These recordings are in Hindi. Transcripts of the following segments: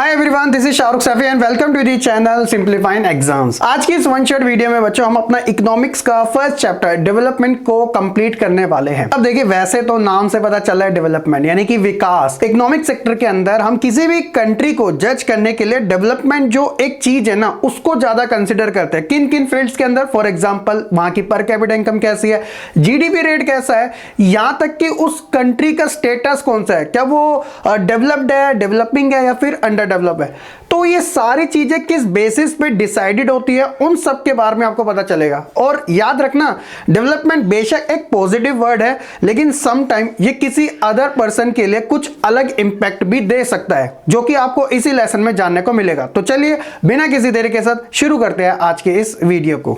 Hi everyone, this is Shahrukh Saifi and welcome to the channel simplifying exams. आज की इस वन शॉट वीडियो में बच्चों हम अपना इकोनॉमिक्स का फर्स्ट चैप्टर डेवलपमेंट को कंप्लीट करने वाले हैं। अब देखिए, वैसे तो नाम से पता चल रहा है डेवलपमेंट यानी कि विकास। इकोनॉमिक सेक्टर के अंदर हम किसी भी कंट्री को जज करने के लिए डेवलपमेंट जो एक चीज है ना, उसको ज्यादा कंसिडर करते हैं। किन किन फील्ड्स के अंदर, फॉर एग्जाम्पल वहां की पर कैपिटा इनकम कैसी है, जीडीपी रेट कैसा है, यहां तक कि उस कंट्री का स्टेटस कौन सा है, क्या वो डेवलप्ड है, डेवलपिंग है या फिर अंडर डेवलप है। तो ये सारी चीजें किस बेसिस पे डिसाइडेड होती है, उन सब के बारे में आपको पता चलेगा। और याद रखना, डेवलपमेंट बेशक एक पॉजिटिव वर्ड है, लेकिन सम टाइम ये किसी अदर पर्सन के लिए कुछ अलग इंपैक्ट भी दे सकता है, जो कि आपको इसी लेसन में जानने को मिलेगा। तो चलिए बिना किसी देरी के साथ शुरू करते हैं आज के इस वीडियो को।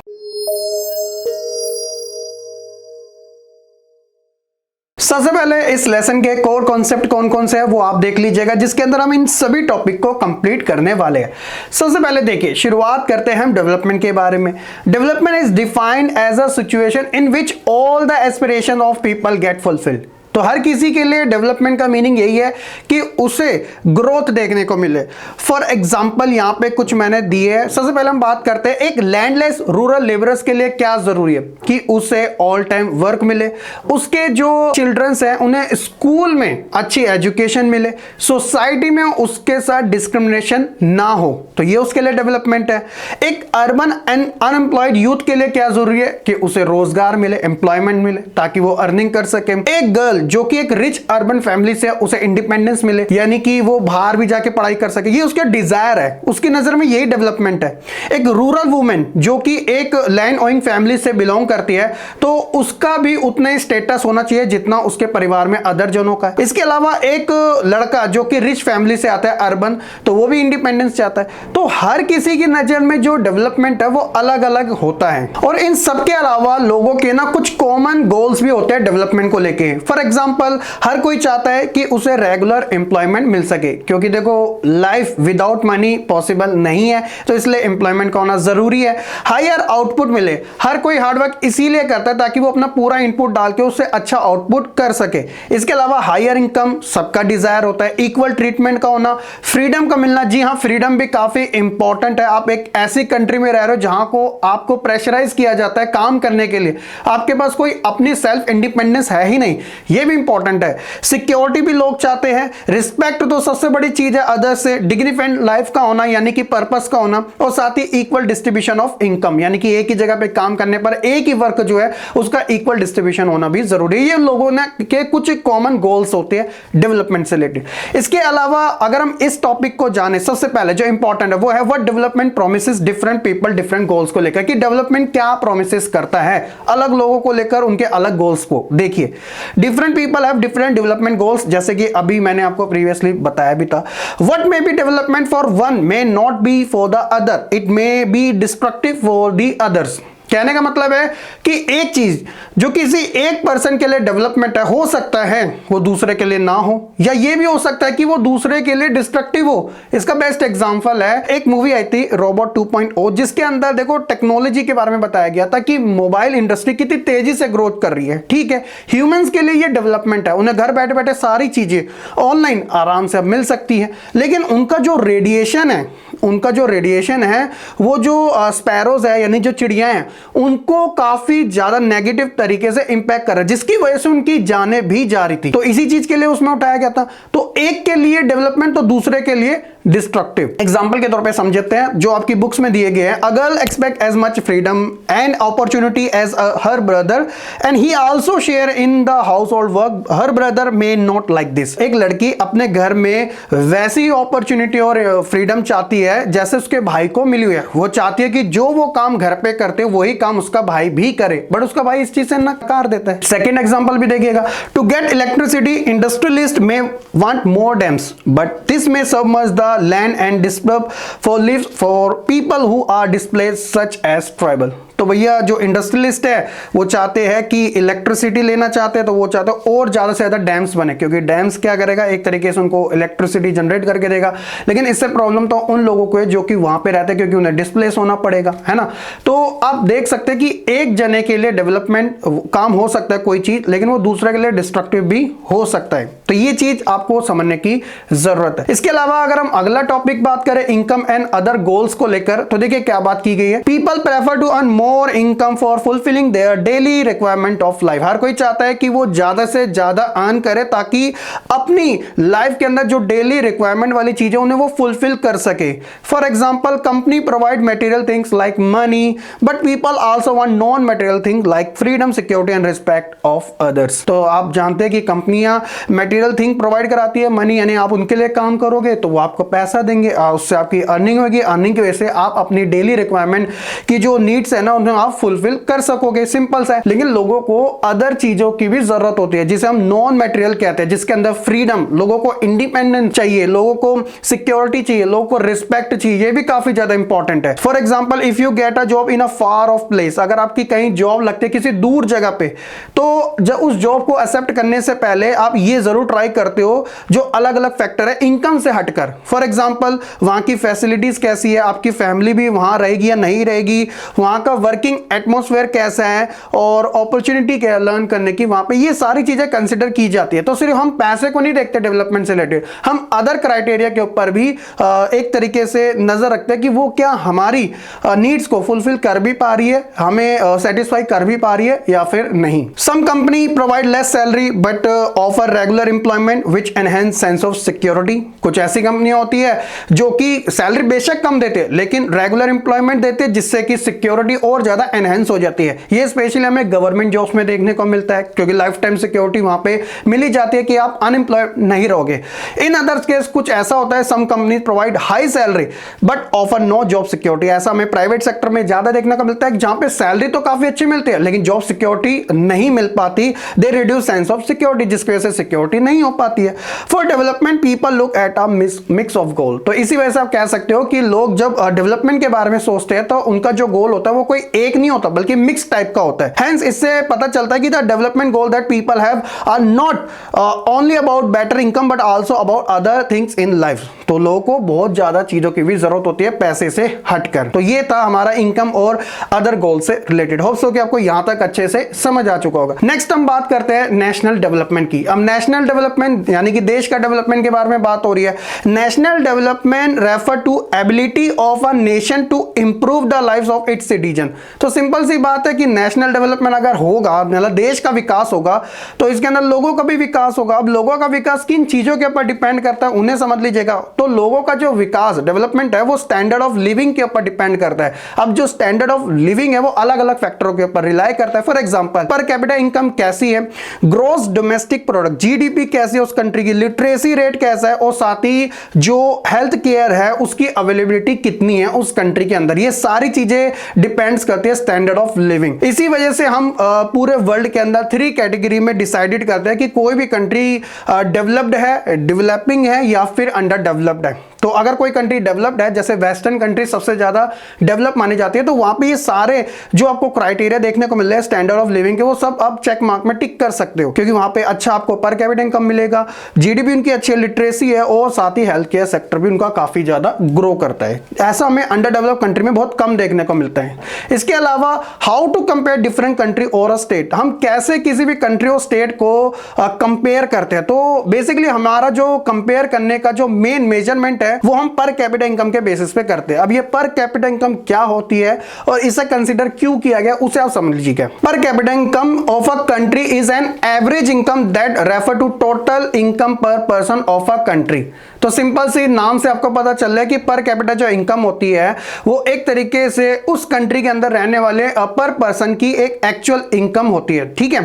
सबसे पहले इस लेसन के कोर कॉन्सेप्ट कौन कौन से हैं वो आप देख लीजिएगा, जिसके अंदर हम इन सभी टॉपिक को कंप्लीट करने वाले हैं। सबसे पहले देखिए, शुरुआत करते हैं हम डेवलपमेंट के बारे में। Development is defined as a situation in which all the aspiration of people get fulfilled. तो हर किसी के लिए डेवलपमेंट का मीनिंग यही है कि उसे ग्रोथ देखने को मिले। फॉर एग्जाम्पल यहां पे कुछ मैंने दिए हैं। सबसे पहले हम बात करते हैं एक लैंडलेस रूरल लेबरर्स के लिए क्या जरूरी है कि उसे ऑल टाइम वर्क मिले, उसके जो चिल्ड्रंस हैं उन्हें स्कूल में अच्छी एजुकेशन मिले, सोसाइटी में उसके साथ डिस्क्रिमिनेशन ना हो, तो ये उसके लिए डेवलपमेंट है। एक अर्बन एंड अनएम्प्लॉयड यूथ के लिए क्या जरूरी है कि उसे रोजगार मिले, एम्प्लॉयमेंट मिले ताकि वो अर्निंग कर सके। एक गर्ल जो कि एक रिच अर्बन फैमिली से, उसे इंडिपेंडेंस मिले यानी कि वो बाहर भी जाके पढ़ाई कर सके, ये उसका डिजायर है, उसकी नजर में यही डेवलपमेंट है। एक रूरल वुमेन जो कि एक लैंड ओइंग फैमिली से बिलोंग करती है, तो उसका भी उतना ही स्टेटस होना चाहिए जितना उसके परिवार में अदर जनों का है। इसके अलावा एक लड़का जो कि रिच फैमिली से आता है अर्बन, तो वो भी इंडिपेंडेंस चाहता है। तो हर किसी की नजर में जो डेवलपमेंट है वो अलग अलग होता है। और इन सबके अलावा लोगों के ना कुछ कॉमन गोल्स भी होते हैं डेवलपमेंट को लेके। फॉर एग्जाम्पल, हर कोई चाहता है कि उसे रेगुलर एम्प्लॉयमेंट मिल सके, क्योंकि देखो लाइफ विदाउट मनी पॉसिबल नहीं है, तो इसलिए एम्प्लॉयमेंट का होना जरूरी है। हायर आउटपुट मिले, हर कोई हार्डवर्क इसीलिए करता है ताकि वो अपना पूरा इनपुट डाल के उससे अच्छा आउटपुट कर सके। इसके अलावा हायर इनकम सबका डिजायर होता है। इक्वल ट्रीटमेंट का होना, फ्रीडम का मिलना। जी हाँ, फ्रीडम भी काफी इंपॉर्टेंट है। आप एक ऐसी कंट्री में रह रहे हो जहां को आपको प्रेशराइज किया जाता है काम करने के लिए, आपके पास कोई अपनी सेल्फ इंडिपेंडेंस है ही नहीं, ये भी इंपॉर्टेंट है। सिक्योरिटी भी लोग चाहते हैं। रिस्पेक्ट तो सबसे बड़ी चीज है अदर से। डिग्निफाइड लाइफ का होना यानी कि पर्पस का होना, और साथ ही इक्वल डिस्ट्रीब्यूशन ऑफ इनकम यानी कि एक ही जगह पे काम करने पर एक ही वर्क जो है उसका इक्वल डिस्ट्रीब्यूशन होना भी जरूरी है। ये लोगों ने के कुछ कॉमन गोल्स होते हैं डेवलपमेंट से रिलेटेड। इसके अलावा अगर हम इस टॉपिक को जाने, सबसे पहले जो इंपॉर्टेंट है वो है what development promises different people different goals को लेकर, कि डेवलपमेंट क्या प्रोमिसेस करता है अलग लोगों को लेकर, उनके अलग गोल्स को। देखिए, different people have different development goals, जैसे कि अभी मैंने आपको प्रीवियसली बताया भी था। What may be development for one may not be for the other, it may be destructive for the others. कहने का मतलब है कि एक चीज जो किसी एक पर्सन के लिए डेवलपमेंट है, हो सकता है वो दूसरे के लिए ना हो, या ये भी हो सकता है कि वो दूसरे के लिए डिस्ट्रक्टिव हो। इसका बेस्ट एग्जांपल है, एक मूवी आई थी रोबोट 2.0, जिसके अंदर देखो टेक्नोलॉजी के बारे में बताया गया था कि मोबाइल इंडस्ट्री कितनी तेजी से ग्रोथ कर रही है। ठीक है, ह्यूमंस के लिए ये डेवलपमेंट है, उन्हें घर बैठे बैठे सारी चीजें ऑनलाइन आराम से अब मिल सकती है। लेकिन उनका जो रेडिएशन है, वो जो स्पैरोज है यानी जो चिड़िया हैं, उनको काफी ज्यादा नेगेटिव तरीके से इंपैक्ट कर रहा है, जिसकी वजह से उनकी जानें भी जा रही थी। तो इसी चीज के लिए उसमें उठाया गया था। तो एक के लिए डेवलपमेंट तो दूसरे के लिए डिस्ट्रक्टिव। एग्जाम्पल के तौर पे समझते हैं जो आपकी बुक्स में दिए गए हैं। A girl expect as much freedom and opportunity as her brother and he also share in the household work, her brother may not like this. एक लड़की अपने घर में वैसी अपॉर्चुनिटी और फ्रीडम चाहती है जैसे उसके भाई को मिली हुई है। वो चाहती है कि जो वो काम घर पे करते वही काम उसका भाई भी करे, बट उसका भाई इस चीज से नकार देता है। सेकेंड एग्जाम्पल भी देखिएगा, to get electricity industrialist may want more dams but this may submerge the land and disturb for lives for people who are displaced such as tribal। तो भैया जो इंडस्ट्रियलिस्ट है वो चाहते हैं कि इलेक्ट्रिसिटी लेना चाहते हैं, तो वो चाहते हैं और ज्यादा से ज्यादा डैम्स बने, क्योंकि डैम्स क्या करेगा, एक तरीके से उनको इलेक्ट्रिसिटी जनरेट करके देगा। लेकिन इससे प्रॉब्लम तो उन लोगों को है जो कि वहां पे रहते हैं, क्योंकि उन्हें डिस्प्लेस होना पड़ेगा, है ना। तो आप देख सकते हैं कि एक जने के लिए डेवलपमेंट काम हो सकता है कोई चीज, लेकिन वो दूसरे के लिए डिस्ट्रक्टिव भी हो सकता है। तो ये चीज आपको समझने की जरूरत है। इसके अलावा अगर हम अगला टॉपिक बात करें इनकम एंड अदर गोल्स को लेकर, तो देखिए क्या बात की गई है, people prefer to earn more income for fulfilling their daily requirement of life. हर कोई चाहता है कि वो ज्यादा से ज्यादा अर्न करे ताकि अपनी लाइफ के अंदर जो डेली रिक्वायरमेंट वाली चीजें उन्हें वो फुलफिल कर सके। For example company provide material things like money, but people also want non material thing like freedom, security and respect of others. तो आप जानते हैं कि कंपनियां मटेरियल थिंग प्रोवाइड कराती है, मनी यानी आप उनके लिए काम करोगे तो वो आपको पैसा देंगे, उससे आपकी अर्निंग होगी, अर्निंग की वजह से आप अपनी डेली रिक्वायरमेंट की जो नीड्स है ना उन्हें आप फुलफिल कर सकोगे, सिंपल सा है। लेकिन लोगों को अदर चीजों की भी जरूरत होती है जिसे हम नॉन मटेरियल कहते हैं, जिसके अंदर फ्रीडम, लोगों को इंडिपेंडेंस चाहिए, लोगों को सिक्योरिटी चाहिए, लोगों को रिस्पेक्ट चाहिए, ये भी काफी ज्यादा इंपॉर्टेंट है। For example if you get a job in a far of place, अगर आपकी कहीं जॉब लगती है किसी दूर जगह पे, तो जब उस जॉब को एक्सेप्ट करने से पहले आप ये जरूर ट्राई करते हो जो अलग अलग फैक्टर है इनकम से हटकर। फॉर एग्जाम्पल वहां की फैसिलिटीज कैसी है, आपकी फैमिली भी वहां रहेगी या नहीं रहेगी, वहां का वर्किंग एटमॉस्फेयर कैसा है और अपॉर्चुनिटी क्या है लर्न करने की वहां पे, ये सारी चीजें कंसिडर की जाती है। तो सिर्फ हम पैसे को नहीं देखते डेवलपमेंट से रिलेटेड, हम अदर क्राइटेरिया के ऊपर भी एक तरीके से नजर रखते हैं कि वो क्या हमारी नीड्स को फुलफिल कर भी पा रही है, हमें सेटिस्फाई कर भी पा रही है या फिर नहीं। Some company provide less salary but offer regular employment which enhance sense of security. कुछ ऐसी कंपनियां होती है जो कि सैलरी बेशक कम देते हैं लेकिन रेगुलर एम्प्लॉयमेंट देते हैं, जिससे कि सिक्योरिटी और ज्यादा एनहेंस हो जाती है। ये स्पेशली हमें गवर्नमेंट जॉब्स में देखने को मिलता है, क्योंकि लाइफ टाइम सिक्योरिटी वहां पे मिली जाती है कि आप अनएम्प्लॉयड नहीं रहोगे। इन अदर्स केस कुछ ऐसा होता है, some companies provide high salary but offer no job security. ऐसा हमें प्राइवेट सेक्टर में ज्यादा देखने को मिलता है, जहां पे सैलरी तो काफी अच्छी मिलती है लेकिन जॉब सिक्योरिटी नहीं मिल पाती, they reduce sense of security, जिसकी वजह से सिक्योरिटी नहीं हो पाती है। For development people look at a mix of goal. तो इसी वजह से आप कह सकते हो कि लोग जब डेवलपमेंट के बारे में सोचते हैं तो उनका जो गोल होता है वो कोई एक नहीं होता बल्कि मिक्स टाइप का होता है। हेंस इससे पता चलता है कि the development goal that people have are not only about better income but also about other things in life. तो लोगों को बहुत ज्यादा चीजों की भी जरूरत होती है पैसे से हटकर। तो ये था हमारा इनकम और अदर गोल से रिलेटेड। होप सो कि आपको यहां तक अच्छे से समझ आ चुका होगा। नेक्स्ट हम बात करते हैं नेशनल डेवलपमेंट की। अब नेशनल डेवलपमेंट यानी कि देश का डेवलपमेंट के बारे में बात हो रही है। National development refer to ability of a nation to improve the lives of its citizen. तो सिंपल सी बात है कि नेशनल डेवलपमेंट अगर होगा, मतलब देश का विकास होगा, तो इसके अंदर लोगों का भी विकास होगा। अब लोगों का विकास किन चीजों के ऊपर डिपेंड करता है उन्हें समझ लीजिएगा। तो लोगों का जो विकास डेवलपमेंट है वो स्टैंडर्ड ऑफ लिविंग के ऊपर डिपेंड करता है। अब जो स्टैंडर्ड ऑफ लिविंग है वो अलग अलग फैक्टरों के ऊपर रिलाई करता है। फॉर एग्जांपल पर कैपिटा इनकम कैसी है, ग्रॉस डोमेस्टिक प्रोडक्ट जीडीपी कैसी है उस कंट्री की, लिटरेसी रेट कैसा है, और साथ ही जो हेल्थ केयर है उसकी अवेलेबिलिटी कितनी है उस कंट्री के अंदर, ये सारी चीजें डिपेंड्स करती है स्टैंडर्ड ऑफ लिविंग। इसी वजह से हम पूरे वर्ल्ड के अंदर 3 कैटेगरी में डिसाइडेड करते हैं कि कोई भी कंट्री डेवलप्ड है, डेवलपिंग है या फिर अंडर डेवलप्ड है। तो अगर कोई कंट्री डेवलप्ड है, जैसे वेस्टर्न कंट्री सबसे ज्यादा डेवलप मानी जाती है, तो वहां पे ये सारे जो आपको क्राइटेरिया देखने को मिल रहे हैं स्टैंडर्ड ऑफ लिविंग के, वो सब आप चेक मार्क में टिक कर सकते हो, क्योंकि वहां पे अच्छा आपको पर कैपिटा इनकम मिलेगा, जीडीपी उनकी अच्छी लिटरेसी है और साथ ही हेल्थ केयर सेक्टर भी उनका काफी ज्यादा ग्रो करता है। ऐसा हमें अंडर डेवलप कंट्री में बहुत कम देखने को मिलता है। इसके अलावा how to compare different country और अ स्टेट, हम कैसे किसी भी कंट्री और स्टेट को कंपेयर करते हैं। तो बेसिकली हमारा जो कंपेयर करने का जो मेन मेजरमेंट है वो हम पर कैपिटा इनकम के बेसिस पे करते हैं। अब ये पर कैपिटा इनकम क्या होती है और इसे कंसीडर क्यों किया गया उसे आप समझ लीजिए। Per capita income of a country is an average income that refer to total income per person of a country. तो सिंपल सी नाम से आपको पता चल रहा है कि पर कैपिटा जो इनकम होती है वो एक तरीके से उस कंट्री के अंदर रहने वाले पर पर्सन की एक एक्चुअल इनकम होती है। ठीक है,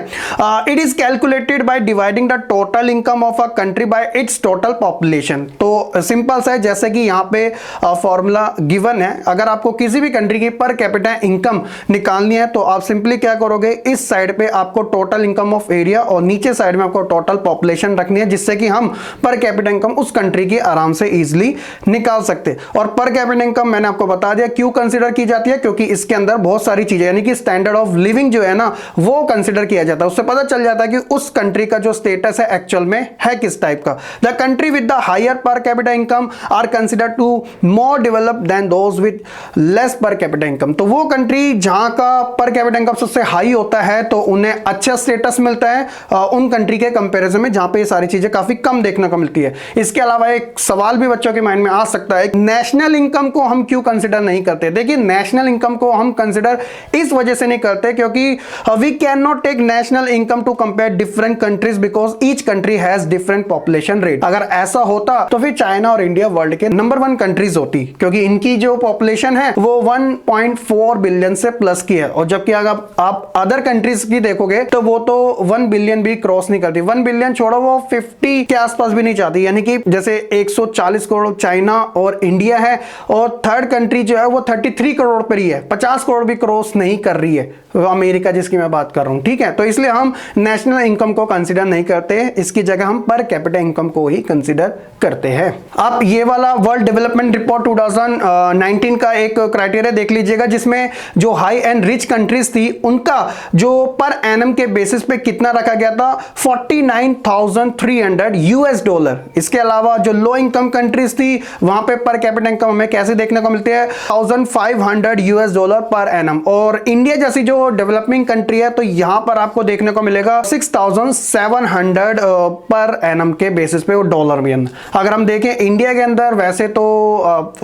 it is calculated by dividing the total income of a country bye it's total population. तो सिंपल सा है, जैसे कि यहाँ पे फॉर्मूला गिवन है, अगर आपको किसी भी कंट्री की पर कैपिटा इनकम निकालनी है तो आप सिंपली क्या करोगे, इस साइड पे आपको टोटल इनकम ऑफ एरिया और नीचे साइड में आपको टोटल पॉपुलेशन रखनी है, जिससे कि हम पर कैपिटा इनकम उस कंट्री कंट्री की आराम से इजीली निकाल सकते। और पर कैपिटा इनकम मैंने आपको बता दिया क्यों कंसीडर की जाती है, क्योंकि इसके अंदर बहुत सारी चीजें यानी कि स्टैंडर्ड ऑफ लिविंग जो है ना वो कंसीडर किया जाता है। उससे पता चल जाता है कि उस कंट्री का जो स्टेटस है एक्चुअल में है किस टाइप का। The country with the higher per capita income are considered to more developed than those with less per capita income. तो वो कंट्री जहां का पर कैपिटा इनकम सबसे हाई होता है तो उन्हें अच्छा स्टेटस मिलता है उन कंट्री के कंपैरिजन में जहां पे ये सारी चीजें काफी कम देखने को मिलती है। इसके अलावा एक सवाल भी बच्चों के माइंड में आ सकता है, नेशनल इनकम को हम क्यों कंसीडर नहीं करते? देखिए नेशनल इनकम को हम कंसीडर इस वजह से नहीं करते क्योंकि we can not take national income to compare different countries because each country has different population rate. अगर ऐसा होता तो फिर चाइना और इंडिया वर्ल्ड के नंबर 1 कंट्रीज होती, क्योंकि इनकी जो पॉपुलेशन है वो 1.4 बिलियन से प्लस की है। और जबकि अगर आप अदर कंट्रीज की देखोगे तो वो तो 1 बिलियन भी क्रॉस नहीं करती। 1 बिलियन छोड़ो, वो 50 के आसपास भी नहीं जाती। यानी कि जैसे 140 करोड़ चाइना और इंडिया है और थर्ड कंट्री जो है वो 33 करोड़ पर ही है, 50 करोड़ भी क्रॉस नहीं कर रही है, अमेरिका जिसकी मैं बात कर रहा हूं। ठीक है, तो इसलिए हम नेशनल इनकम को कंसीडर नहीं करते, इसकी जगह हम पर कैपिटा इनकम को ही कंसीडर करते हैं। आप ये वाला वर्ल्ड डेवलपमेंट रिपोर्ट 2019 का एक क्राइटेरिया देख लीजिएगा जिसमें जो हाई एंड रिच कंट्रीज थी उनका जो पर एनम के बेसिस पे कितना रखा गया था, 49,300 यूएस डॉलर। इसके अलावा जो लो इनकम कंट्रीज थी वहां पे पर कैपिटा इनकम हमें कैसे देखने को मिलती है, 1,500 यूएस डॉलर पर एनम। और इंडिया जैसी जो डेवलपिंग कंट्री है तो यहां पर आपको देखने को मिलेगा 6,700 पर एनम के बेसिस पे, वो डॉलर में। अगर हम देखें इंडिया के अंदर वैसे तो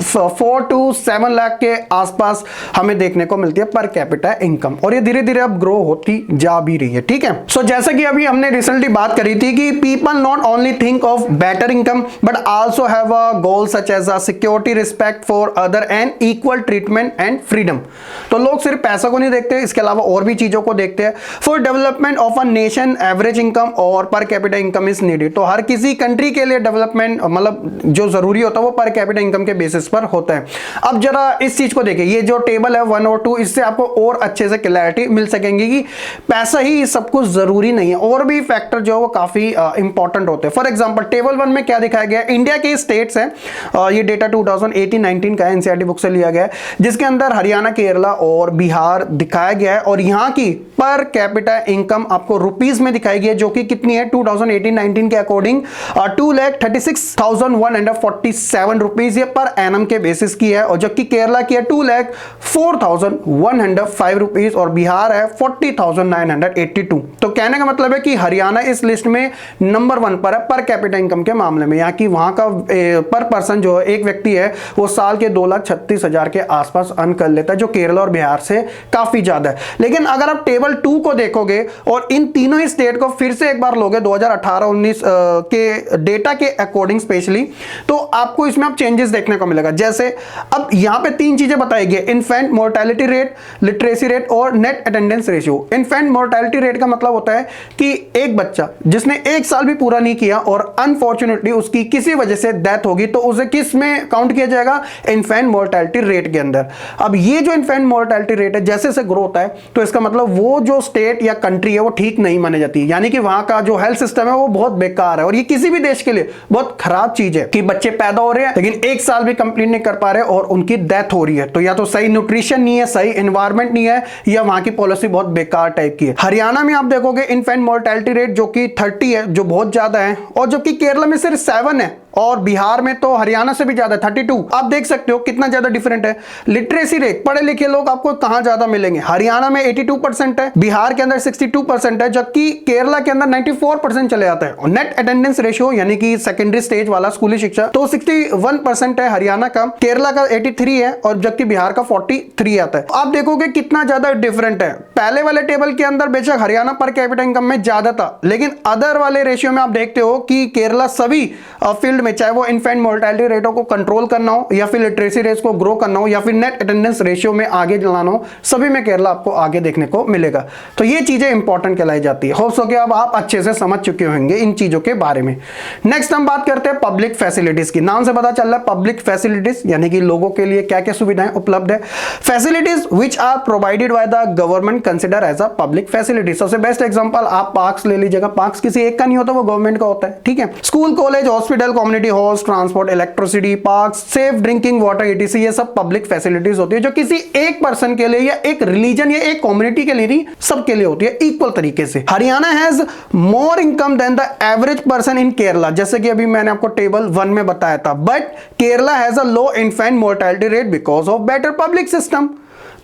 4 to 7 लाख के आसपास हमें देखने को मिलती है पर कैपिटा इनकम, और ये धीरे धीरे अब ग्रो होती जा भी रही है। ठीक है, सो जैसे कि अभी हमने रिसेंटली बात करी थी कि people not only think of better income but also have a goal such as a security, respect for other and equal treatment and freedom. तो लोग सिर्फ पैसा को नहीं देखते, इसके अलावा और भी चीजों को देखते हैं। For development of a nation average income और पर कैपिटा इनकम इज नीडेड। तो हर किसी कंट्री के लिए डेवलपमेंट मतलब जो जरूरी होता है वो पर कैपिटा इनकम के बेसिस पर होता है। अब जरा इस चीज को देखिए, ये जो टेबल है 1 और 2, इससे आपको और अच्छे से क्लैरिटी मिल सकेंगी कि पैसा ही सब कुछ जरूरी नहीं है, और भी फैक्टर जो है वो काफी इंपॉर्टेंट होते हैं। फॉर एग्जांपल टेबल 1 में क्या दिखाया गया, इंडिया के स्टेट्स हैं, ये डेटा 2018-19 का एनसीईआरटी बुक से लिया गया है, जिसके अंदर हरियाणा, केरला और बिहार दिखाया गया है। और यहाँ की पर कैपिटा इनकम आपको रुपीस में दिखाई गई है, जो कि कितनी है 2018-19 के अकॉर्डिंग 2,36,147 रुपीस ये पर एनम के बेसिस की है। और जबकि केरला की है 2,04,105 रुपीस और बिहार है 40,982। तो कहने का मतलब है कि हरियाणा इस लिस्ट में नंबर 1 पर है पर कैपिटा इनकम के मामले में। यहाँ की वहां का पर पर्सन जो एक व्यक्ति है वो साल के 2,36,000 के आसपास अर्न कर लेता है, जो केरला और बिहार से काफी ज्यादा है। लेकिन अगर आप टेबल 2 को देखोगे और इन तीनों ही स्टेट को फिर से एक बार लोगे 2018-19 के डेटा के अकॉर्डिंग स्पेशली, तो आपको इसमें अब चेंजेस देखने को मिलेगा। जैसे अब यहां पे 3 चीजें बताई गई, infant mortality rate, literacy rate और net attendance ratio. Infant mortality rate का मतलब होता है कि एक बच्चा जिसने 1 साल भी पूरा नहीं किया और अनफॉर्चुनेटली उसकी किसी वजह से डेथ होगी तो उसे किस में काउंट किया जाएगा, इन्फेंट मोर्टेलिटी रेट के अंदर। अब ये जो इन्फेंट मोर्टेलिटी रेट है जैसे से ग्रो होता है तो इसका मतलब वो जो स्टेट या कंट्री है वो ठीक नहीं मानी जाती है, यानी कि वहां का जो हेल्थ सिस्टम है वो बहुत बेकार है। और ये किसी भी देश के लिए बहुत खराब चीज है कि बच्चे पैदा हो रहे हैं लेकिन 1 साल भी कंप्लीट नहीं कर पा रहे और उनकी डेथ हो रही है। तो या तो सही न्यूट्रिशन नहीं है, सही एनवायरमेंट नहीं है, या वहां की पॉलिसी बहुत बेकार टाइप की है। हरियाणा में आप देखोगे इन्फेंट मोर्टेलिटी रेट जो कि 30 है, जो बहुत ज्यादा है, और जबकि केरला में सिर्फ 7 है और बिहार में तो हरियाणा से भी ज्यादा 32। आप देख सकते हो कितना ज्यादा डिफरेंट है। लिटरेसी रेट, पढ़े लिखे लोग आपको कहां ज्यादा मिलेंगे, हरियाणा में 82% है, बिहार के अंदर 62% है, जबकि केरला के अंदर 94% चले जाता है। और नेट अटेंडेंस रेशियो यानी कि सेकेंडरी स्टेज वाला स्कूली शिक्षा तो 61% है हरियाणा का, केरला का 83 है और जबकि बिहार का 43 आता है। आप देखोगे कितना ज्यादा डिफरेंट है। पहले वाले टेबल के अंदर बेशक हरियाणा पर कैपिटा इनकम में ज्यादा था, लेकिन अदर वाले रेशियो में आप देखते हो कि केरला सभी फील्ड में, चाहे वो इन्फेंट मोर्टेलिटी रेटों को कंट्रोल करना हो या फिर लिटरेसी रेट को ग्रो करना हो या फिर नेट अटेंडेंस रेशियो में आगे लाना हो, सभी में केरला आपको आगे देखने को मिलेगा। तो ये चीजें इंपॉर्टेंट कहलाई जाती है। होप्स हो कि अब आप अच्छे से समझ चुके होंगे इन चीजों के बारे में। नेक्स्ट हम बात करते हैं पब्लिक फैसिलिटीज की। नाम से पता चल रहा है पब्लिक फैसिलिटीज यानी कि लोगों के लिए क्या क्या सुविधाएं उपलब्ध है। Facilities which are provided by the government consider as a public facility. सबसे बेस्ट एग्जांपल आप पार्क्स ले लीजिएगा, पार्क्स किसी एक का नहीं होता, वो गवर्नमेंट का होता है। ठीक है, school, college, hospital, community halls, transport, electricity, park, safe drinking water, etc, ये सब पब्लिक फैसिलिटीज होती है जो किसी एक पर्सन के लिए या एक रिलीजन या एक कम्युनिटी के लिए नहीं, सबके लिए होती है इक्वल तरीके से। Haryana has more income than the average person in Kerala, जैसे कि अभी मैंने आपको टेबल 1 में बताया था, but Kerala has a low infant mortality rate because of better public system.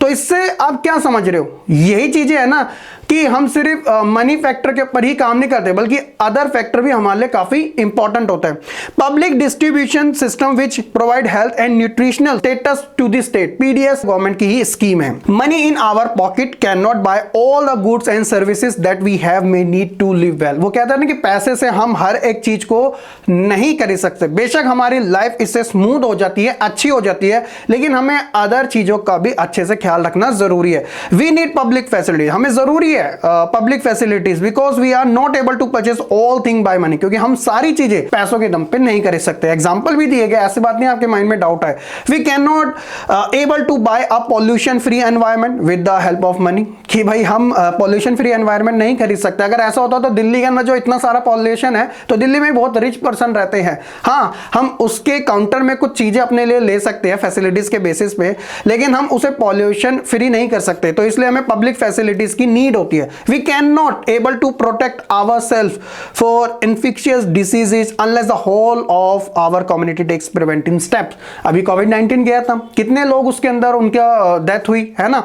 तो इससे आप क्या समझ रहे हो, यही चीजें है ना कि हम सिर्फ मनी फैक्टर के ऊपर ही काम नहीं करते बल्कि अदर फैक्टर भी हमारे लिए काफी इंपॉर्टेंट होता है। Public distribution system which provide health and nutritional status to the state, PDS government की ही स्कीम है। Money in our pocket can not buy all the goods and services that we have may need to live well. वो कहता है ना कि पैसे से हम हर एक चीज को नहीं खरीद सकते। बेशक हमारी लाइफ इससे स्मूथ हो जाती है, अच्छी हो जाती है, लेकिन हमें अदर चीजों का भी अच्छे से ख्याल रखना जरूरी है। वी नीड पब्लिक फैसिलिटीज, हमें जरूरी है public facilities because we are not able to purchase all thing by money, क्योंकि हम सारी चीजें पैसों के दम पे नहीं कर सकते। एग्जांपल भी दिए गए, ऐसी बात नहीं आपके माइंड में डाउट है। We can not able to buy a pollution free environment with the help of money, कि भाई हम पॉल्यूशन फ्री एनवायरनमेंट नहीं खरीद सकते। अगर ऐसा होता तो दिल्ली के अंदर जो इतना सारा पॉल्यूशन है तो दिल्ली में बहुत रिच पर्सन रहते हैं, हाँ हम उसके काउंटर में कुछ चीजें अपने लिए ले सकते हैं फैसिलिटीज के बेसिस पे, लेकिन हम उसे पॉल्यूशन फ्री नहीं कर सकते। तो इसलिए हमें पब्लिक फैसिलिटीज की नीड होती है। We cannot able to protect ourselves for infectious diseases unless the whole of our community takes preventive steps। अभी कोविड-19 गया था, कितने लोग उसके अंदर उनका डेथ हुई है ना।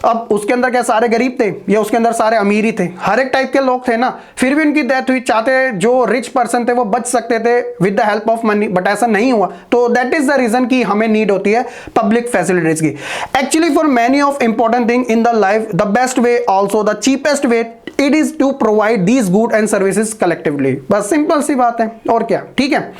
अब उसके अंदर क्या सारे गरीब थे या उसके अंदर सारे अमीर ही थे, हर एक टाइप के लोग थे ना, फिर भी उनकी डेथ हुई। चाहते जो रिच पर्सन थे वो बच सकते थे with the help of money, but ऐसा नहीं हुआ। तो दैट इज द रीजन कि हमें नीड होती है पब्लिक फैसिलिटीज की। Actually for many of important thing in the life the best way also the cheapest way it is to provide these good and services collectively. बस सिंपल सी बात है, और क्या, ठीक है।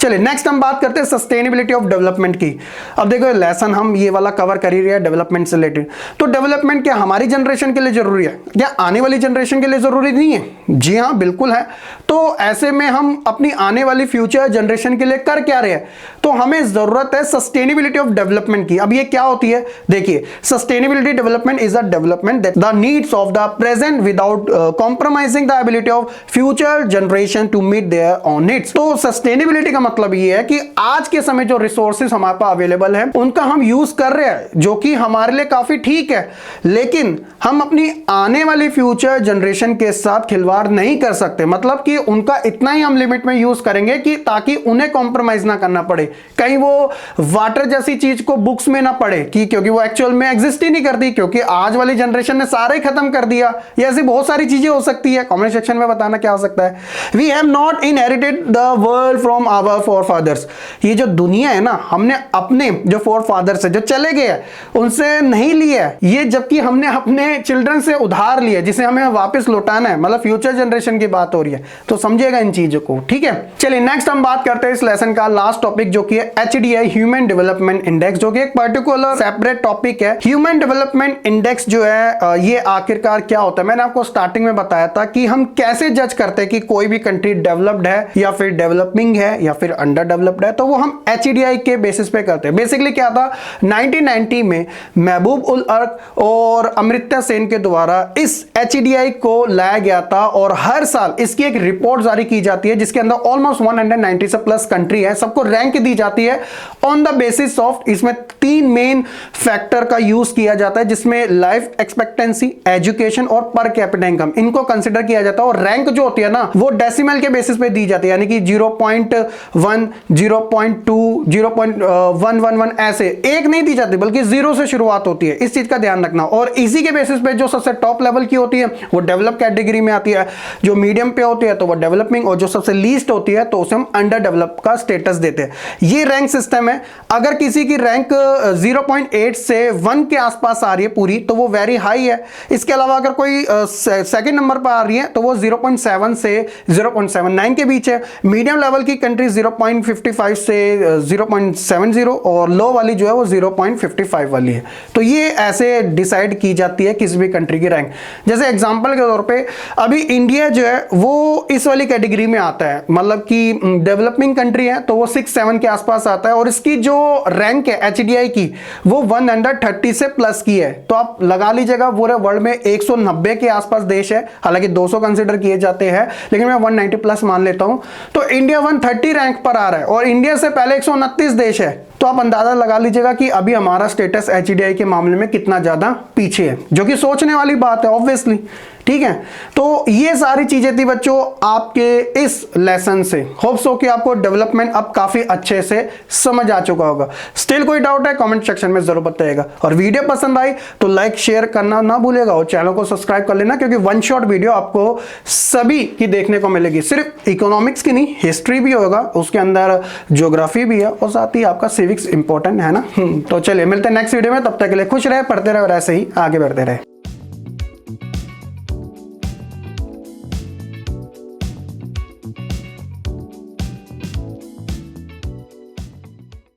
चलिए नेक्स्ट हम बात करते हैं सस्टेनेबिलिटी ऑफ डेवलपमेंट की। अब देखो लेसन हम ये वाला कवर कर ही रहे हैं डेवलपमेंट से रिलेटेड। तो डेवलपमेंट क्या हमारी जनरेशन के लिए जरूरी है, क्या आने वाली जनरेशन के लिए जरूरी नहीं है? जी हाँ बिल्कुल है। तो ऐसे में हम अपनी आने वाली फ्यूचर जनरेशन के लिए कर क्या रहे हैं? तो हमें जरूरत है सस्टेनेबिलिटी ऑफ डेवलपमेंट की। अब ये क्या होती है, देखिए sustainability development is a development that the needs of the present without compromising the ability of future generation to meet their own needs. तो सस्टेनेबिलिटी का मतलब ये है कि आज के समय जो रिसोर्सेज हमारे पास अवेलेबल है उनका हम यूज कर रहे हैं, जो कि हमारे लिए काफी ठीक है, लेकिन हम अपनी आने वाली फ्यूचर जनरेशन के साथ खिलवाड़ नहीं कर सकते। मतलब कि उनका इतना ही हम लिमिट में यूज करेंगे कि ताकि उन्हें कॉम्प्रोमाइज ना करना पड़े। कहीं वो वाटर जैसी चीज को बुक्स में ना पढ़े कि क्योंकि वो एक्चुअल में एग्जिस्ट ही नहीं करती, क्योंकि आज वाली जनरेशन ने सारे ही खत्म कर दिया। ये ऐसी बहुत सारी चीजें हो सकती है, कमेंट सेक्शन में बताना क्या हो सकता है। We have not inherited the world from our forefathers. ये जो दुनिया है ना, हमने अपने जो फोरफादर्स है जो चले गए उनसे नहीं लिया ये, जबकि हमने अपने चिल्ड्रन से उधार लिया जिसे हमें वापस लौटाना है। मतलब फ्यूचर जनरेशन की बात हो रही है, तो समझिएगा इन चीजों को, ठीक है। चलिए नेक्स्ट हम बात करते हैं इस लेसन का लास्ट टॉपिक, जो कि है HDI ह्यूमन डेवलपमेंट इंडेक्स, जो कि एक पर्टिकुलर सेपरेट टॉपिक है। ह्यूमन डेवलपमेंट इंडेक्स जो है ये आखिरकार क्या होता है, मैंने आपको स्टार्टिंग में बताया था कि हम कैसे जज करते हैं कि कोई भी कंट्री डेवलप्ड है या फिर डेवलपिंग है या फिर अंडर डेवलप्ड है। तो वो हम HDI के बेसिस पे करते हैं। बेसिकली क्या था, 1990 में महबूब उल अर्क और अमृता सेन के द्वारा इस HDI को लाया गया था, और हर साल इसकी एक रिपोर्ट जारी की जाती है जिसके अंदर ऑलमोस्ट 190 से प्लस कंट्री है, सबको रैंक दी जाती है ऑन द बेसिस ऑफ, इसमें 3 मेन फैक्टर का यूज किया जाता है जिसमें लाइफ एक्सपेक्टेंसी, एजुकेशन और पर कैपिटा इनकम, इनको कंसिडर किया जाता है। और रैंक जो होती है ना वो डेसिमल के बेसिस पे दी जाती है, यानी कि 0.1, 0.2, 0.111 ऐसे एक नहीं दी जाती, बल्कि 0 से शुरुआत होती है। इस चीज का ध्यान रखना। और इसी के बेसिस पे जो सबसे टॉप लेवल की होती है वो डेवलप कैटेगरी में आती है, जो मीडियम पे होती है तो वो डेवलपिंग, और जो सबसे लीस्ट होती है तो उसे हम अंडर डेवलप का स्टेटस देते हैं। ये रैंक सिस्टम है। अगर किसी की रैंक 0.8 से 1 के आसपास आ रही है पूरी, तो वो वेरी हाई है। इसके अलावा अगर कोई सेकंड नंबर पर आ रही है तो वो 0.7 से 0.79 के बीच है। मीडियम लेवल की कंट्री 0.55 से 0.70, और लो वाली जो है वो 0.55 वाली है। तो ये ऐसे डिसाइड की जाती है किसी भी कंट्री की रैंक। जैसे जैसे एग्जांपल के तौर पे अभी इंडिया जो है वो इस वाली कैटेगरी में आता है, मतलब कि डेवलपिंग कंट्री है तो वो 6-7 के आसपास आता है, और इसकी जो रैंक है HDI की वो 130 से प्लस की है। तो आप लगा लीजिएगा पूरे वर्ल्ड में 190 के आसपास देश है, हालांकि 200 कंसीडर किए जाते हैं लेकिन मैं 190 प्लस मान लेता हूं। तो इंडिया 130 रैंक पर आ रहा है और इंडिया से पहले 129 देश है। तो आप अंदाजा लगा लीजिएगा कि अभी हमारा स्टेटस HDI के मामले में कितना ज्यादा पीछे है, जो कि सोचने वाली बात है ऑब्वियसली। ठीक है, तो ये सारी चीजें थी बच्चों आपके इस लेसन से। होप सो कि आपको डेवलपमेंट अब काफी अच्छे से समझ आ चुका होगा। स्टिल कोई डाउट है कमेंट सेक्शन में जरूर बताइएगा, और वीडियो पसंद आई तो लाइक शेयर करना ना भूलिएगा और चैनल को सब्सक्राइब कर लेना, क्योंकि वन शॉट वीडियो आपको सभी की देखने को मिलेगी। सिर्फ इकोनॉमिक्स की नहीं, हिस्ट्री भी होगा, उसके अंदर ज्योग्राफी भी है, और साथ ही आपका सिविक्स इंपॉर्टेंट है ना। तो चलिए मिलते हैं नेक्स्ट वीडियो में, तब तक के लिए खुश रहे, पढ़ते रहे और ऐसे ही आगे बढ़ते रहे।